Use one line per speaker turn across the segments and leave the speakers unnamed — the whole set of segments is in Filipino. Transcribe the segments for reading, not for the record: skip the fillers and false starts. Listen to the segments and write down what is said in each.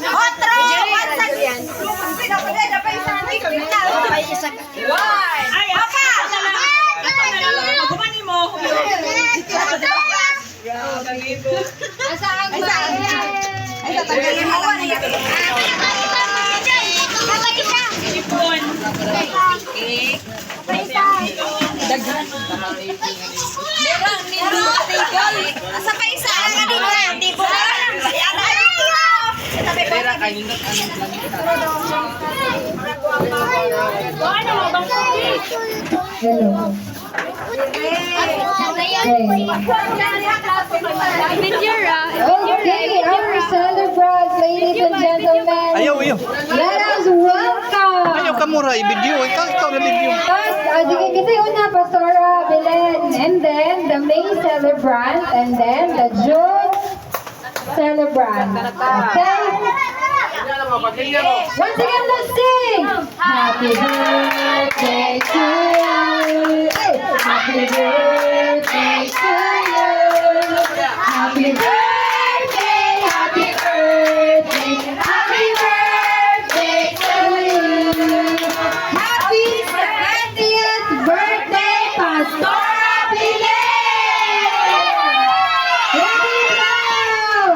Otro! Ay, apa? Kumani mo.
Asaan ba?
Ay, tatanggalin mo. Ipon. Cake. Daghan. Merang nilo tigol. Asa pa isa? Hindi ko na.
Pera kayo nindot anong planeta.
Hello. Okay, our celebrants, ladies and gentlemen.
Ayaw.
Let us welcome.
Ayaw ka mura i-video. Ikaw na video.
First, kita una, Pastora Belen, and then the May celebrant, and then the June celebrant. Okay? Once again, let's sing. Happy birthday to you. Happy birthday to you. Happy birthday, happy birthday, happy birthday to you. Happy 70th birthday, Pastora Belen. Ready now?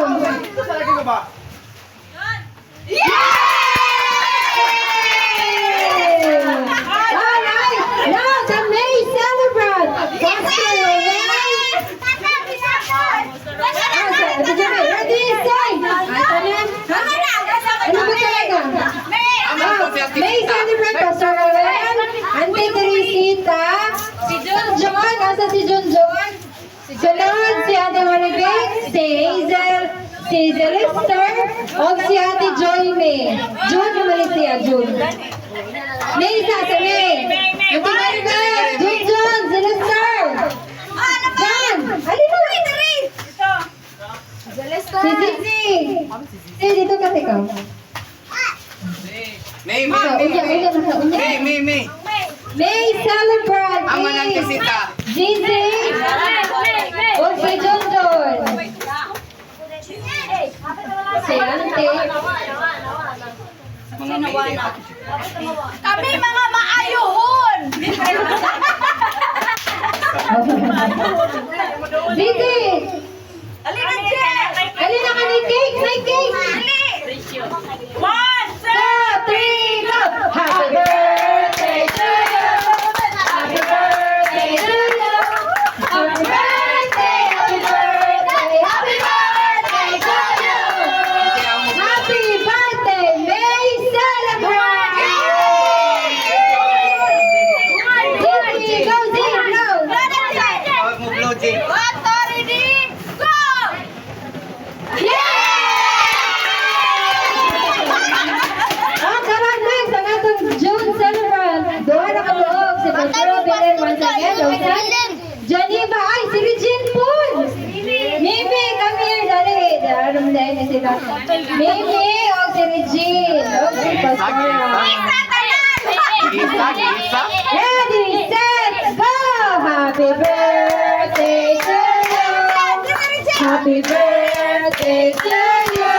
Alright, now the May celebrant. Pastor Loren. Ready, say. Ano ba talaga? May celebrant, Pastor Loren. Auntie Teresita. Si Junjun. Nasa si Junjun? Sunod si Ate Maribek. Si Hazel. Si Lister. O si Ate Joy May. June naman siya, June. May isa si May. Ate Maribek. Junjun. Si Lister. John. Halina. Si Zizi. Si dito ka, ikaw.
May.
May celebrant.
Ang manang kisita.
Zizi. O si Junjun. Si Ante.
Kami mga maayuhon.
Zizi.
Alina, Jen.
Alina ka ni cake. May cake.
1, 2,
3, go! Happy birthday to you! Happy birthday to you! Happy birthday, happy birthday, happy birthday to you! Happy birthday, May celebrant! Zizi, go, Zizi, go!
Mublo, Jay.
Authority, go!
Ang karang next, ang atong June celebrant. Doon nakatuog si Pastor Belen once again. Geneva, ay, si Regine Poon. Mimi, come here, dali. Daram dahil na sila. Mimi, o si Regine. O si Pastor.
Isa.
Ready, set, go! Happy birthday to you. Happy birthday to you.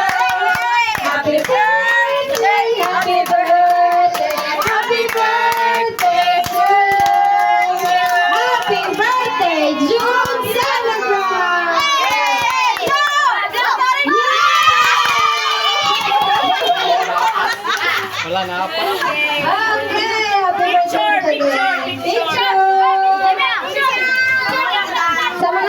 Happy birthday, happy birthday, happy birthday to you. Happy birthday, June celebrant.
Wala na pa.
Okay, happy birthday. Picture.